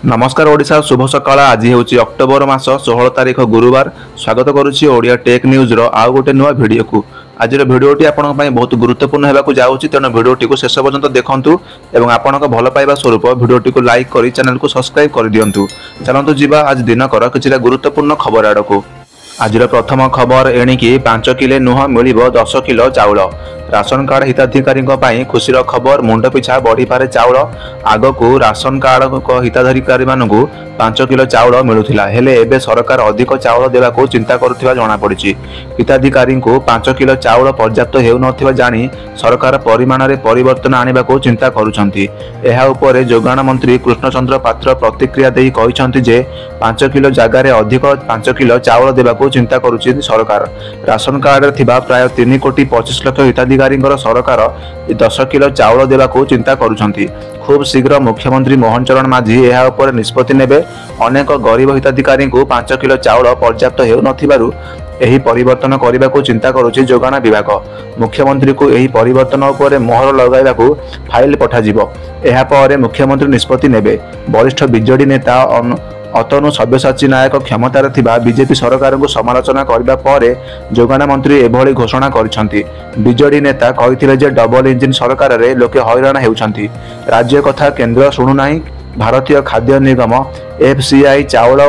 नमस्कार ओडिशा शुभ सकाळ। आज हूँ अक्टोबर मास 16 तारीख गुरुवार। स्वागत करुच्ची ओडिया टेक न्यूज आउ गोटे नुआ भिडियो को। आज भिडियोटी आपन बहुत गुरुत्वपूर्ण होगा जाऊँगी, तेणु भिडियोटी को शेष पर्यंत देखूँ और आपण भल पाइबा स्वरूप भिडियोटी को लाइक कर चैनल को सब्सक्राइब कर दिंतु। चलतु जीवा आज दिनकर किसी गुरुत्वपूर्ण खबर आड़ को। आज प्रथम खबर एणिकी 5 किलो नुह मिल 10 किलो चाउल। राशन कार्ड हिताधिकारी खुशीर खबर। मुंड पिछा बढ़ी पारे चाउल। आग को राशन कार्ड हिताधिकारी मानू 5 किलो चाउल मिलूला, हेले एबे सरकार अधिक चाउल देवाको चिंता करुथिबा जणा पड़िछि। हिताधिकारी को 5 किलो चाउल पर्याप्त हेउ नथिबा जानी सरकार परिमाण रे परिवर्तन आनिबाको चिंता करुछंती। एहा उपरे जोगाण मंत्री कृष्णचंद्र पात्र प्रतिक्रिया देई कहिसंती जे 5 किलो जगार अधिक 5 किलो चाउल देवाको चिंता करुछि सरकार। राशन कार्ड थिबा प्राय 3 कोटी 25 लाख हिताधिकारी सरकार 10 किलो चाउल देवाको चिंता करुछंती। खूब शीघ्र मुख्यमंत्री मोहन चरण माझी एहा उपर निष्पत्ति नेबे। अनेक गरीब हिताधिकारी को 5 किलो चाउल पर्याप्त हेउ नथिबारु एही परिवर्तन करने चिंता करुछि जोगाण विभाग। मुख्यमंत्री को एही परिवर्तन उपर मोहर लगाइबाकू फाइल पठाजिबो। एहा पर मुख्यमंत्री निष्पत्ति नेबे। वरिष्ठ बीजेडी नेता अतनु सब्यसाची नायक क्षमतार थिबा बीजेपी सरकार को समालोचना करबा परे जोगाण मंत्री एभली घोषणा करिसंती। बीजेडी नेता कहिथिले जे डबल इंजिन सरकार रे लोके हैरान हेउछंती। राज्य कथा केंद्र शुणु नाही। भारतीय खाद्य निगम एफसीआई चाउल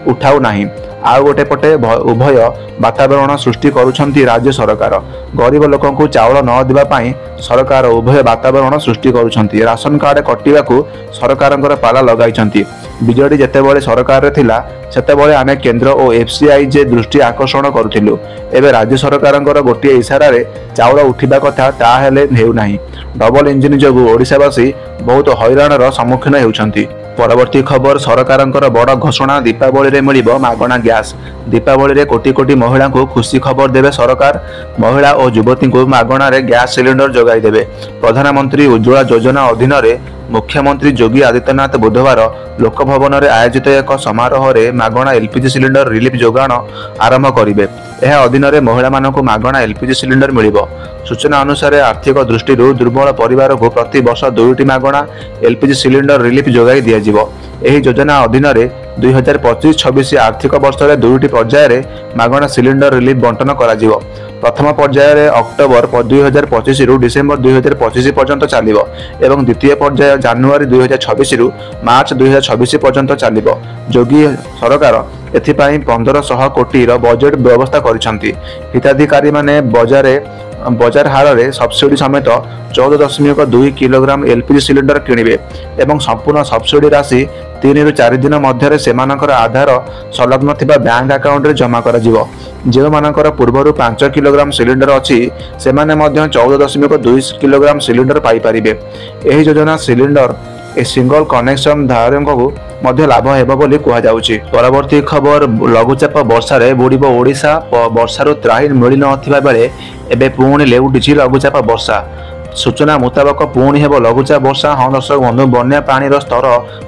उठाऊ नाही। आउ गोटे पटे उभय वातावरण सृष्टि करुछंती राज्य सरकार। गरीब लोकों को चाउल न देबा पाई सरकार उभय वातावरण सृष्टि करुछंती। राशन कार्ड कटिबाकू सरकारंकर पाला लगाइछंती। बीजेडी जेतेबेले सरकार रे थिला सेतेबेले आमे केंद्र और एफसीआई जे दृष्टि आकर्षण करुथिलु। एबे राज्य सरकारंकर गोटे इशारा रे चाउल उठिबा कथा ता हेले हेउ नाही। डबल इंजिन जोगु ओडिशावासी बहुत हैरानर सम्मुखीन हेउछंती। परवर्ती खबर सरकारंकर बड़ घोषणा। दीपावली रे मिलिबो मागणा गैस। दीपावली रे कोटी कोटी महिला को खुशी खबर देवे सरकार। महिला और युवती को मागणा रे गैस सिलिंडर जोगाई देवे। प्रधानमंत्री उज्ज्वला योजना अधीन रे मुख्यमंत्री योगी आदित्यनाथ बुधवार लोकभवन में आयोजित एक समारोह में मागणा एलपीजी सिलिंडर रिलीफ जोगाण आरंभ करेंगे। यह अधीन में महिला मानक मागणा एलपीजी सिलिंडर मिल। सूचना अनुसार आर्थिक दृष्टि दुर्बल परिवार को प्रति वर्ष 2टी मागणा एलपीजी सिलिंडर रिलीफ जोगाई दिज्व। यह योजना अधीन 2025-26 आर्थिक वर्ष में 2टी पर्यायर मागणा सिलिंडर रिलीफ बंटन कर। प्रथम पर्यायर अक्टोबर 2025 रु डिसेम्बर 2025 पर्यंत चलिबो एवं द्वितीय पर्याय जनवरी 2026 रु मार्च 2026 पर्यंत चलिबो। योगी सरकार एथिपाई 1500 कोटी बजेट व्यवस्था करिसंती। हिताधिकारी माने बजार हार रे सब्सिडी समेत 14.2 किलोग्राम एलपीजी सिलिंडर किणिबे एवं संपूर्ण सब्सिडी राशि 3 रु 4 दिन मध्य सेमानकर आधार संलग्न थिबा बैंक अकाउंट रे जमा करा जिवो। जो मानकर पूर्व 5 किलोग्राम सिलिंडर अच्छी से 14.2 किलोग्राम सिलिंडर पाई परिबे। एही योजना सिलिंडर ए सिंगल कनेक्शन धारक को लाभ हेबो बोली कुहा जाउची। परवर्ती खबर लघुचाप वर्षा रे बुड़ीबो ओडिशा। वर्षारु त्राही मिली नथिबा बेले एबे पुणी लेउटिछि लघुचाप वर्षा। सूचना मुताबक पुणी हेबो लघुचाप वर्षा। हाँ दर्शक बंधु, बन्या पानी स्तर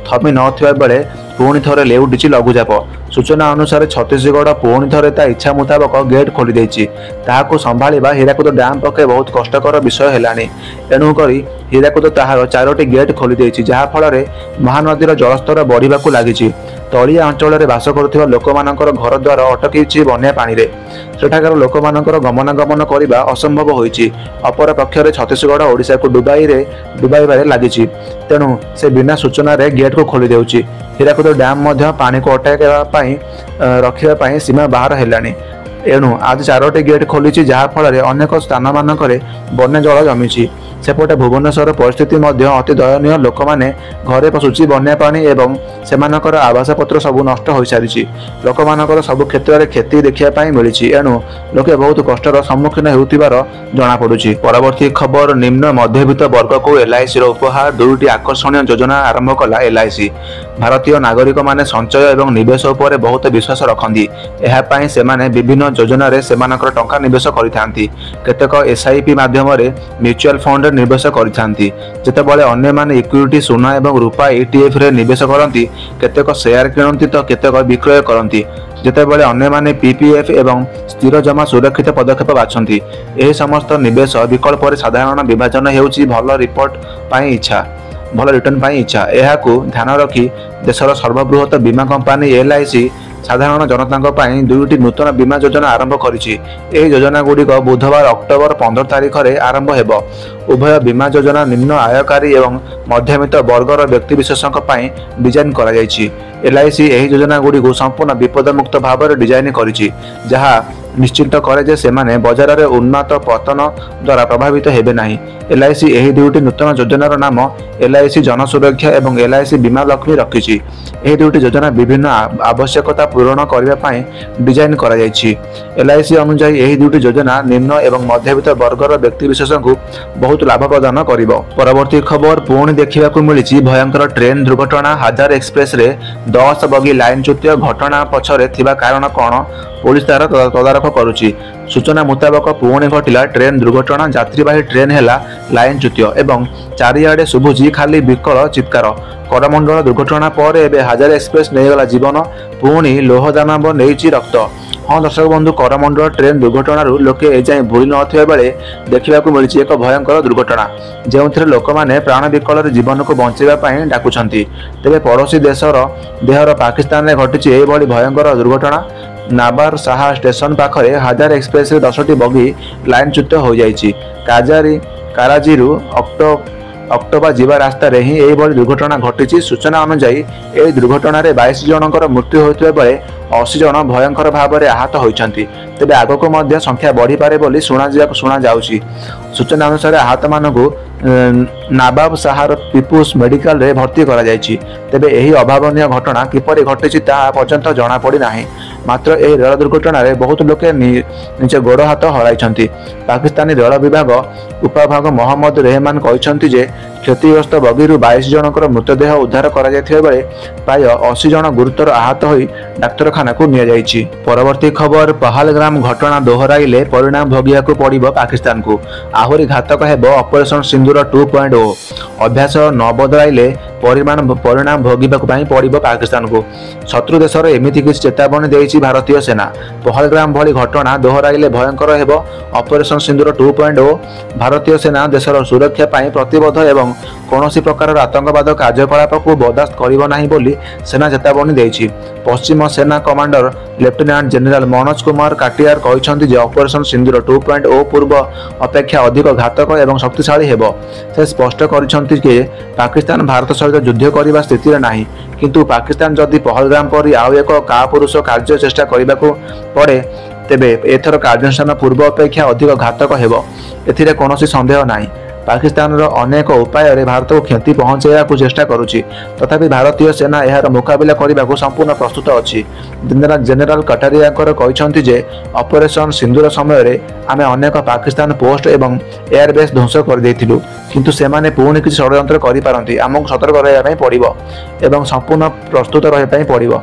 थमी नथिबा बेले पुणी थरे लेउटिछि लघुचाप। सूचना अनुसार छत्तीसगढ़ पुणी थरे ता इच्छा मुताबक गेट खोली देछि। ताहाको संभाळिबा हीराकुद डैम पके बहुत कष्टकर विषय हेलानी। एणु करी हीराकुद ताहार 4टी गेट खोली देछि, जहा फଳରେ महानदीर जलस्तर बढ़िबाकू लागिछि। तलिया अंचल में बास करुवा लोक मानकर घर द्वार अटकी बन्या पानी रे। सेठाकार लोक मानकर गमनागमन करने असंभव होइछि। अपर पक्षरे छत्तीसगढ़ ओडिशा को डुबाइबारे लागिछि। तेणु से बिना सूचना रे गेट को खोली देउछि। हीराकुद डैम मध्य पानी को अटकाई रखा सीमा बाहर हेलानी। एणु आज 4टी गेट खोली, जहा फଳରେ अनेक स्थान मानक बन्या जल जमी। सेपटे भुवनेश्वर परिस्थिति अति दयनीय। लोक मैंने घरे पशुची बन्या पानी एवं सेमानकर आवास पत्र सबू नष्ट हो सारी। लोक मानकर सबु क्षेत्र में क्षति देखापी मिली। एणु लोके बहुत कष्टर सम्मुखीन होउथिबार जना पड़ुछि। परवर्ती खबर निम्न मध्यवित्त वर्ग को एलआईसी उपहार। 2टी आकर्षणीय योजना आरंभ कला एलआईसी। भारतीय नागरिक माने संचय एवं निवेश उपर बहुत विश्वास रखती। एहापाई सेमाने विभिन्न योजना रे सेमानकर टंका निवेश करिथांती। केतेक एसआईपी माध्यम रे म्यूचुअल फंड निवेश करिथांती। जेतेबेले अन्य माने इक्विटी सोना एवं रूपा ईटीएफ रे निवेश करती। केतेक शेयर किणती तो केतेक विक्रय करती। जेतेबेले अन्य माने पीपीएफ एवं स्थिर जमा सुरक्षित पदक्षेप बाछंती। एही समस्त निवेश विकल्प रे साधारण विभाजन हेउची भल रिपोर्ट पाई इच्छा। ଭଲ ରିଟର୍ନ ପାଇଁ ଇଚ୍ଛା। ଏହାକୁ ଧ୍ୟାନ ରଖି ଦେଶର ସର୍ବବୃହତ ବୀମା କମ୍ପାନୀ LIC ସାଧାରଣ ଜନତାଙ୍କ ପାଇଁ ଦୁଇଟି ନୂତନ ବୀମା ଯୋଜନା ଆରମ୍ଭ କରିଛି। ଏହି ଯୋଜନାଗୁଡ଼ିକ ବୁଧବାର ଅକ୍ଟୋବର 15 ତାରିଖରେ ଆରମ୍ଭ ହେବ। ଉଭୟ ବୀମା ଯୋଜନା ନିମ୍ନ ଆୟକାରୀ ଏବଂ ମଧ୍ୟବିତ୍ତ ବର୍ଗର ବ୍ୟକ୍ତିବିଶେଷଙ୍କ ପାଇଁ ଡିଜାଇନ୍ କରାଯାଇଛି। LIC ଏହି ଯୋଜନାଗୁଡ଼ିକୁ ସମ୍ପୂର୍ଣ୍ଣ ବିପଦମୁକ୍ତ ଭାବରେ ଡିଜାଇନ୍ କରିଛି, ଯାହା ନିଶ୍ଚିତ କରେ ଯେ ସେମାନେ ବଜାରରେ ଉନ୍ମାଦ ପତନ ଦ୍ୱାରା ପ୍ରଭାବିତ ହେବେ ନାହିଁ। LIC ଏହି ଦୁଇଟି ନୂତନ ଯୋଜନାର ନାମ LIC ଜନସୁରକ୍ଷା ଏବଂ LIC ବୀମା ଲକ୍ଷ୍ମୀ ରଖିଛି। ଏହି ଦୁଇଟି ଯୋଜନା ବିଭିନ୍ନ ଆବଶ୍ୟକତା ପୂରଣ କରିବା ପାଇଁ ଡିଜାଇନ୍ କରାଯାଇଛି। LIC ଅନୁଯାୟୀ ଏହି ଦୁଇଟି ଯୋଜନା ନିମ୍ନ ଏବଂ ମଧ୍ୟବିତ୍ତ ବର୍ଗର ବ୍ୟକ୍ତିବିଶେଷଙ୍କୁ ବହୁତ ଲାଭ ପ୍ରଦାନ କରିବ। ପରବର୍ତ୍ତୀ ଖବର ପୁଣି ଦେଖିବାକୁ ମିଳିଛି ଭୟଙ୍କର ଟ୍ରେନ୍ ଦୁର୍ଘଟଣା। ହାଜାର ଏକ୍ସପ୍ରେସରେ 10 ବଗି ଲାଇନଚ୍ୟୁତ ଘଟଣା ପଛରେ ଥିବା କାରଣ କ'ଣ? ପୋଲିସ ତାର ତଦାରଖ କରୁଛି। ସୂଚନା ମୁତାବକ ପୁଣି ଘଟିଲା ଟ୍ରେନ୍ ଦୁର୍ଘଟଣା। ଯାତ୍ରୀବାହୀ ଟ୍ରେନ୍ ହେଲା ଲାଇନଚ୍ୟୁତ ଏବଂ ଚାରିଆଡ଼େ ଶୁଭୁଛି ଖାଲି ବିକଳ ଚିତ୍କାର। କରମଣ୍ଡଳ ଦୁର୍ଘଟଣା ପରେ ଏବେ ହାଜାର ଏକ୍ସପ୍ରେସ ନେଇଗଲା ଜୀବନ, ପୁଣି ଲୌହ ଦାନବ ନେଇଛି ରକ୍ତ। ହଁ ଦର୍ଶକ ବନ୍ଧୁ, କରମଣ୍ଡଳ ଟ୍ରେନ୍ ଦୁର୍ଘଟଣାରୁ ଲୋକେ ଏଯାଏଁ ଭୁଲି ନଥିବା ବେଳେ ଦେଖିବାକୁ ମିଳିଛି ଏକ ଭୟଙ୍କର ଦୁର୍ଘଟଣା, ଯେଉଁଥିରେ ଲୋକମାନେ ପ୍ରାଣ ବିକଳରେ ଜୀବନକୁ ବଞ୍ଚାଇବା ପାଇଁ ଡାକୁଛନ୍ତି। ତେବେ ପଡ଼ୋଶୀ ଦେହର ପାକିସ୍ତାନରେ ଘଟିଛି ଏହିଭଳି ଭୟଙ୍କର ଦୁର୍ଘଟଣା। ନାବାର ସାହା ଷ୍ଟେସନ ପାଖରେ ହାଜାର ଏକ୍ସପ୍ରେସରେ 10ଟି ବଗି ଲାଇନଚ୍ୟୁତ ହୋଇଯାଇଛି। କାରାଜିରୁ ଅକ୍ଟୋବା ଯିବା ରାସ୍ତାରେ ହିଁ ଏହିଭଳି ଦୁର୍ଘଟଣା ଘଟିଛି। ସୂଚନା ଅନୁଯାୟୀ ଏହି ଦୁର୍ଘଟଣାରେ 22 ଜଣଙ୍କର ମୃତ୍ୟୁ ହୋଇଥିବା ବେଳେ 80 ଜଣ ଭୟଙ୍କର ଭାବରେ ଆହତ ହୋଇଛନ୍ତି। ତେବେ ଆଗକୁ ମଧ୍ୟ ସଂଖ୍ୟା ବଢ଼ିପାରେ ବୋଲି ଶୁଣାଯାଉଛି। ସୂଚନା ଅନୁସାରେ ଆହତମାନଙ୍କୁ ନାବାବ ସାହାର ପିପୁଲ୍ସ ମେଡିକାଲରେ ଭର୍ତ୍ତି କରାଯାଇଛି। ତେବେ ଏହି ଅଭାବନୀୟ ଘଟଣା କିପରି ଘଟିଛି ତାହା ପର୍ଯ୍ୟନ୍ତ ଜଣାପଡ଼ିନାହିଁ। ମାତ୍ର ଏହି ରେଳ ଦୁର୍ଘଟଣାରେ ବହୁତ ଲୋକେ ନିଜ ଗୋଡ଼ ହାତ ହରାଇଛନ୍ତି। ପାକିସ୍ତାନୀ ରେଳ ବିଭାଗ ଉପବିଭାଗ ମହମ୍ମଦ ରେହମାନ କହିଛନ୍ତି ଯେ କ୍ଷତିଗ୍ରସ୍ତ ବଗିରୁ 22 ଜଣଙ୍କର ମୃତଦେହ ଉଦ୍ଧାର କରାଯାଇଥିବା ବେଳେ ପ୍ରାୟ 80 ଜଣ ଗୁରୁତର ଆହତ ହୋଇ ଡାକ୍ତରଖାନାକୁ ନିଆଯାଇଛି। ପରବର୍ତ୍ତୀ ଖବର, ପହଲଗାମ ଘଟଣା ଦୋହରାଇଲେ ପରିଣାମ ଭୋଗିବାକୁ ପଡ଼ିବ ପାକିସ୍ତାନକୁ। ଆହୁରି ଘାତକ ହେବ ଅପରେସନ ସିନ୍ଦୁର 2.0। ଅଭ୍ୟାସ ନ ବଦଳାଇଲେ ପରିଣାମ ଭୋଗିବାକୁ ପାଇଁ ପଡ଼ିବ ପାକିସ୍ତାନକୁ। ଶତ୍ରୁ ଦେଶର ଏମିତି କିଛି ଚେତାବନୀ ଦେଇଛି ଭାରତୀୟ ସେନା। ପହଲଗାମ ଭଳି ଘଟଣା ଦୋହରାଇଲେ ଭୟଙ୍କର ହେବ ଅପରେସନ ସିନ୍ଦୁର 2.0। ଭାରତୀୟ ସେନା ଦେଶର ସୁରକ୍ଷା ପାଇଁ ପ୍ରତିବଦ୍ଧ ଏବଂ କୌଣସି ପ୍ରକାରର ଆତଙ୍କବାଦ କାର୍ଯ୍ୟକଳାପକୁ ବରଦାସ୍ତ କରିବ ନାହିଁ ବୋଲି ସେନା ଚେତାବନୀ ଦେଇଛି। ପଶ୍ଚିମ ସେନା commander lieutenant general Manoj Kumar Katiyar କହିଛନ୍ତି ଯେ ଅପରେସନ ସିନ୍ଦୁର 2.0 ପୂର୍ବ ଅପେକ୍ଷା ଅଧିକ ଘାତକ ଏବଂ ଶକ୍ତିଶାଳୀ ହେବ। ସେ ସ୍ପଷ୍ଟ କରିଛନ୍ତି ଯେ ପାକିସ୍ତାନ ଭାରତ ସହିତ ଯୁଦ୍ଧ କରିବା ସ୍ଥିତିରେ ନାହିଁ, କିନ୍ତୁ ପାକିସ୍ତାନ ଯଦି ପହଲଗାମ ପରି ଆଉ ଏକ କାପୁରୁଷ କାର୍ଯ୍ୟ ଚେଷ୍ଟା କରିବାକୁ ପଡ଼େ ତେବେ ଏଥର କାର୍ଯ୍ୟାନୁଷ୍ଠାନ ପୂର୍ବ ଅପେକ୍ଷା ଅଧିକ ଘାତକ ହେବ, ଏଥିରେ କୌଣସି ସନ୍ଦେହ ନାହିଁ। ପାକିସ୍ତାନର ଅନେକ ଉପାୟରେ ଭାରତକୁ କ୍ଷତି ପହଞ୍ଚାଇବାକୁ ଚେଷ୍ଟା କରୁଛି, ତଥାପି ଭାରତୀୟ ସେନା ଏହାର ମୁକାବିଲା କରିବାକୁ ସମ୍ପୂର୍ଣ୍ଣ ପ୍ରସ୍ତୁତ ଅଛି। ଜେନେରାଲ କଟାରିଆଙ୍କର କହିଛନ୍ତି ଯେ ଅପରେସନ ସିନ୍ଦୁର ସମୟରେ ଆମେ ଅନେକ ପାକିସ୍ତାନ ପୋଷ୍ଟ ଏବଂ ଏୟାରବେସ୍ ଧ୍ୱଂସ କରିଦେଇଥିଲୁ, କିନ୍ତୁ ସେମାନେ ପୁଣି କିଛି ଷଡ଼ଯନ୍ତ୍ର କରିପାରନ୍ତି। ଆମକୁ ସତର୍କ ରହିବା ପାଇଁ ପଡ଼ିବ ଏବଂ ସମ୍ପୂର୍ଣ୍ଣ ପ୍ରସ୍ତୁତ ରହିବା ପାଇଁ ପଡ଼ିବ।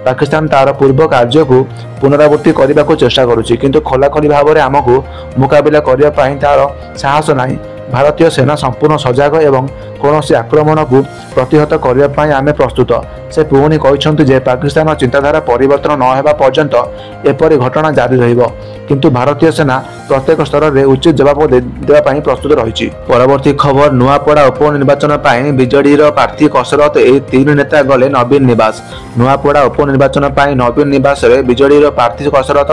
ପାକିସ୍ତାନ ତାର ପୂର୍ବ କାର୍ଯ୍ୟକୁ ପୁନରାବୃତ୍ତି କରିବାକୁ ଚେଷ୍ଟା କରୁଛି, କିନ୍ତୁ ଖୋଲାଖୋଲି ଭାବରେ ଆମକୁ ମୁକାବିଲା କରିବା ପାଇଁ ତାର ସାହସ ନାହିଁ। ଭାରତୀୟ ସେନା ସମ୍ପୂର୍ଣ୍ଣ ସଜାଗ ଏବଂ କୌଣସି ଆକ୍ରମଣକୁ ପ୍ରତିହତ କରିବା ପାଇଁ ଆମେ ପ୍ରସ୍ତୁତ। ସେ ପୁଣି କହିଛନ୍ତି ଯେ ପାକିସ୍ତାନର ଚିନ୍ତାଧାରା ପରିବର୍ତ୍ତନ ନ ହେବା ପର୍ଯ୍ୟନ୍ତ ଏପରି ଘଟଣା ଜାରି ରହିବ, କିନ୍ତୁ ଭାରତୀୟ ସେନା ପ୍ରତ୍ୟେକ ସ୍ତରରେ ଉଚିତ ଜବାବ ଦେବା ପାଇଁ ପ୍ରସ୍ତୁତ ରହିଛି। ପରବର୍ତ୍ତୀ ଖବର, ନୂଆପଡ଼ା ଉପନିର୍ବାଚନ ପାଇଁ ବିଜେଡିର ପ୍ରାର୍ଥୀ କସରତ। ଏହି 3 ନେତା ଗଲେ ନବୀନ ନିବାସ। ନୂଆପଡ଼ା ଉପନିର୍ବାଚନ ପାଇଁ ନବୀନ ନିବାସରେ ବିଜେଡିର ପ୍ରାର୍ଥୀ କସରତ।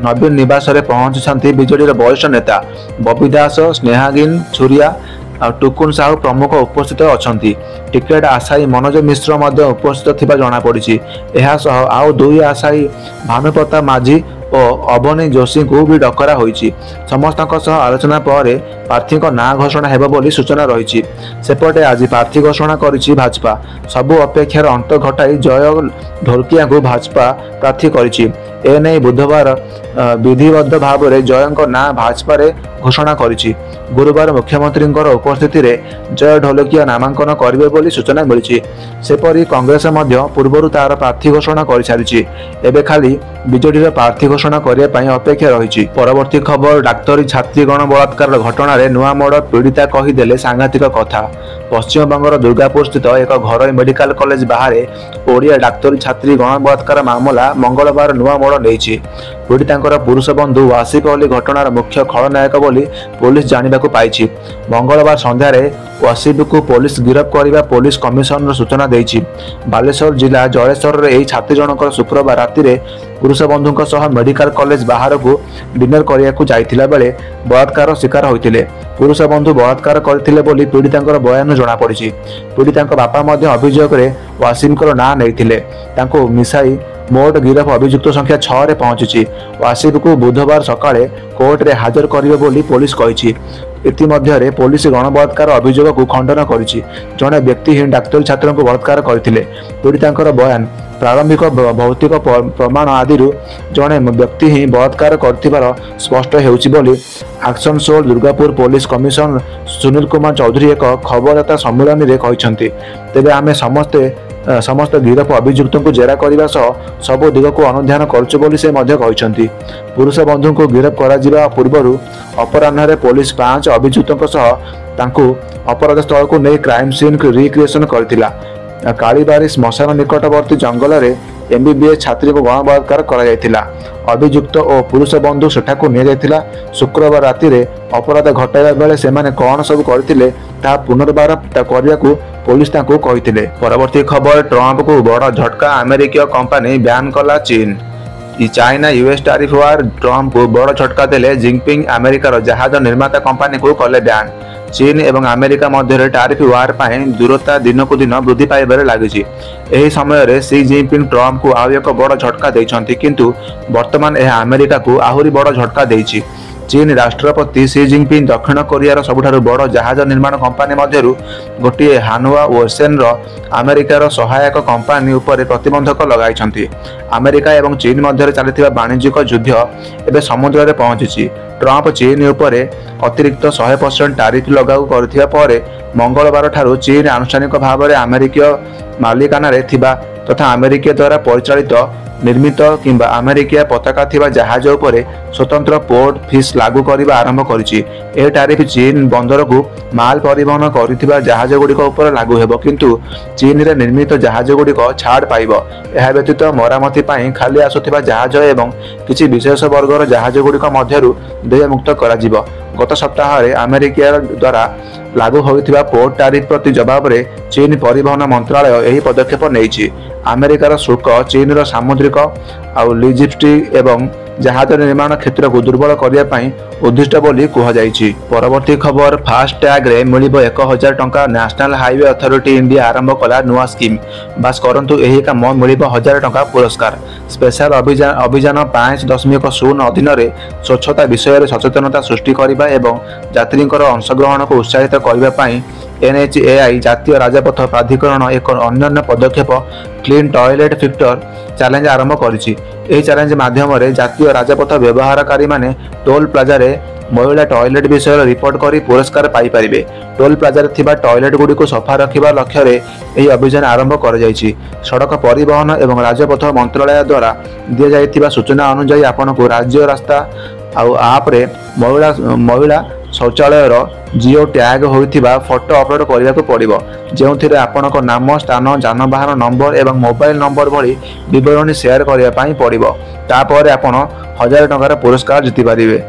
ନବୀନ ନିବାସରେ ପହଞ୍ଚିଛନ୍ତି ବିଜେଡିର ବରିଷ୍ଠ ନେତା ବବି ଦାସ, ସ୍ନେହାଗିନ ଛୁରିଆ, ଟୁକୁନ ସାହୁ ପ୍ରମୁଖ ଉପସ୍ଥିତ ଅଛନ୍ତି। ଟିକେଟ ଆଶାୟୀ ମନୋଜ ମିଶ୍ର ମଧ୍ୟ ଉପସ୍ଥିତ ଥିବା ଜଣାପଡ଼ିଛି। ଏହାସହ ଆଉ 2 ଆଶାୟୀ ଭାନୁପ୍ରତାପ ମାଝୀ ଓ ଅବନୀ ଯୋଶୀଙ୍କୁ ବି ଡକରା ହୋଇଛି। ସମସ୍ତଙ୍କ ସହ ଆଲୋଚନା ପରେ ପ୍ରାର୍ଥୀଙ୍କ ନାଁ ଘୋଷଣା ହେବ ବୋଲି ସୂଚନା ରହିଛି। ସେପଟେ ଆଜି ପ୍ରାର୍ଥୀ ଘୋଷଣା କରିଛି ଭାଜପା। ସବୁ ଅପେକ୍ଷାର ଅନ୍ତ ଘଟାଇ ଜୟ ଢୋଲକିଆଙ୍କୁ ଭାଜପା ପ୍ରାର୍ଥୀ କରିଛି। ଏନେଇ ବୁଧବାର ବିଧିବଦ୍ଧ ଭାବରେ ଜୟଙ୍କ ନାଁ ଭାଜପାରେ ଘୋଷଣା କରିଛି। ଗୁରୁବାର ମୁଖ୍ୟମନ୍ତ୍ରୀଙ୍କର ଉପସ୍ଥିତିରେ ଜୟ ଢୋଲକିଆ ନାମାଙ୍କନ କରିବେ ବୋଲି ସୂଚନା ମିଳିଛି। ସେପରି କଂଗ୍ରେସ ମଧ୍ୟ ପୂର୍ବରୁ ତାର ପ୍ରାର୍ଥୀ ଘୋଷଣା କରିସାରିଛି। ଏବେ ଖାଲି ବିଜେଡିର ପ୍ରାର୍ଥୀ ଘୋଷଣା କରିବା ପାଇଁ ଅପେକ୍ଷା ରହିଛି। ପରବର୍ତ୍ତୀ ଖବର, ଡାକ୍ତରୀ ଛାତ୍ରୀ ଗଣ ବଳାତ୍କାର ଘଟଣାରେ ନୂଆମୋଡ଼ ପୀଡ଼ିତା କହିଦେଲେ ସାଂଘାତିକ କଥା। पश्चिमबंगर दुर्गापुर स्थित एक घरोई मेडिकल कॉलेज बाहर ओडिया डाक्तरी छात्री गणबलात्कार मामला मंगलवार नुआ मोड़ नहीं। पीड़ितांकर पुरुष बंधु वासिफ अली घटनार मुख्य खलनायक बोली पुलिस जानवाक पाई। मंगलवार संध्यार वासिफ को पुलिस गिरफ्त करने पुलिस कमिशनर सूचना देती। बालेश्वर जिला जलेश्वर यह छात्री जनक शुक्रवार राति पुरुष बंधु सह मेडिकल कॉलेज बाहर को डिनर करने जाइथिला बेले बलात्कार शिकार होते। पुरुष बंधु बलात्कार करथिले बोली पीड़ितांकर बयान जना पड़ी। पीड़ितांक बापा मध्य अभियोग में वासिफर ना नहीं मिसाई मोट गिरफ अभियुक्त संख्या 6 रे पहुंची। वासिफ को बुधवार सकाळे कोर्ट रे हाजर करिवे बोली पुलिस कहिछि। इतिमध्यरे पुलिस गणबलात्कार अभियोग को खंडन करिछि। जणे व्यक्तिहीन डाक्तरी छात्र को बलात्कार करथिले। पीड़ितांकर बयान प्रारंभिक भौतिक प्रमाण आदि जणे व्यक्ति ही बलात्कार करथिबार स्पष्ट हेउछि बोली आक्सनसोल दुर्गापुर पुलिस कमिशनर सुनील कुमार चौधरी एक खबरदाता सम्मेलन में कहते। तेबे आमे समस्त गिरफ अभियुक्त को जेरा करने सबु दिग को अनुधान कर। पुरुष बंधु को गिरफ्त करा पूर्व अपराह्न पुलिस 5 अभियुक्त अपराध स्थल को नहीं क्राइम सीन रिक्रिएशन करथिला। कालीबारी श्मशान निकटवर्ती जंगल में एमबीबीएस छात्री को गणबलात्कार करा। अभियुक्त और पुरुष बंधु सेठाकू निया शुक्रवार राति अपराध घटाइबा बेले सेमाने कौन सब करथिले ता पुनर्बार करने को पुलिस ताकू कहिथिले। परवर्ती खबर ट्रंप को बड़ झटका अमेरिकीय कंपनी बैन कला चीन। चाइना यूएस टैरिफ वार ट्रंप को बड़ झटका देले जिनपिंग अमेरिकार जहाज निर्माता कंपनी को कले बैन। चीन एवं अमेरिका मध्य टैरिफ वार पर दूरता दिन को दिन वृद्धि पाइबार लगी। यह समय सी जिनपिंग ट्रंप को आउ एक बड़ झटका देइछंती किंतु वर्तमान यह अमेरिका को आहुरी बड़ झटका देइछि। चीन राष्ट्रपति सी जिनपिंग दक्षिण कोरियार सबुठारु बड़ जहाज निर्माण कंपनी मध्यरु गोटे हानुआ ओसेन अमेरिकार सहायक कंपनी उपर प्रतिबंधक लगाई। अमेरिका एवं चीन मध्य चलता वाणिज्यिक युद्ध एवं समुद्र में पहुंची। ट्रंप चीन उपर अतिरिक्त 100% टैरिफ लागू करथिबा परे मंगलवार ठारू चीन आनुष्ठानिक भाव में अमेरिकीय मालिकाना थिबा तथा अमेरिका द्वारा परिचालित निर्मित किंबा अमेरिका पताका थिबा जहाज उपरे स्वतंत्र पोर्ट फीस लागू करने आरंभ करिछि। ए टैरिफ चीन बंदर को माल परिवहन करिथिबा जहाज गुड़िक उपर लागू हेबो किंतु चीन रे निर्मित जहाज गुड़िक छाड़ पाइबो। एहा व्यतीत मरामती पाई खाली आसुथिबा जहाज एवं किछि विशेष वर्गर जहाज गुड़िक मध्यरु देय मुक्त कराजिबो। गत सप्ताह में अमेरिका द्वारा लागू होइथिबा पोर्ट टैरिफ प्रति जवाब रे चीन परिवहन मंत्रालय यही पदक्षेप नेइछि। अमेरिकार शुल्क चीन रो सामुद्रिक आउ लॉजिस्टिक्स एवं जहाज निर्माण क्षेत्र को दुर्बल करने उद्दिष्ट बोली कहुଯାଇଛି। परवर्ती खबर फास्टैग रे मिलिबो 1000 टंका। नेशनल हाईवे अथॉरिटी इंडिया आरंभ कला नुआ स्कीम। बास करंतु एही काम मिलिबो 1000 टंका पुरस्कार। स्पेशल अभियान 5.0 अधीन रे स्वच्छता विषय सचेतनता सृष्टि करबा एवं यात्रींकर अंशग्रहण को उत्साहित करबा पई NHAI जातीय राजपथ प्राधिकरण एक अन्य पदक्षेप क्लीन टॉयलेट फिल्टर चैलेंज आरंभ करिछि। एही चैलेंज माध्यम रे जातीय राजपथ व्यवहारकारी माने टोल प्लाजा रे महिला टॉयलेट विषय रिपोर्ट करी पुरस्कार पाई परिबे। टोल प्लाजा रे थिबा टॉयलेट गुडी को सफा रखिबा लक्ष्य रे एही अभियान आरंभ कर जायछि। सड़क परिवहन एवं राजपथ मंत्रालय द्वारा दिया जायतिबा सूचना अनुसार आपन को राज्य रास्ता आउ आप रे महिला शौचालय जिओ टैग होइथिबा फोटो अपलोड करने को पड़िबो जेउथिरे आपनक नाम स्थान जानवाहन नंबर एवं मोबाइल नंबर भली विवरणी शेयर करने पड़िबो। तापर आपण 1000 टंकार पुरस्कार जीति पारिबे।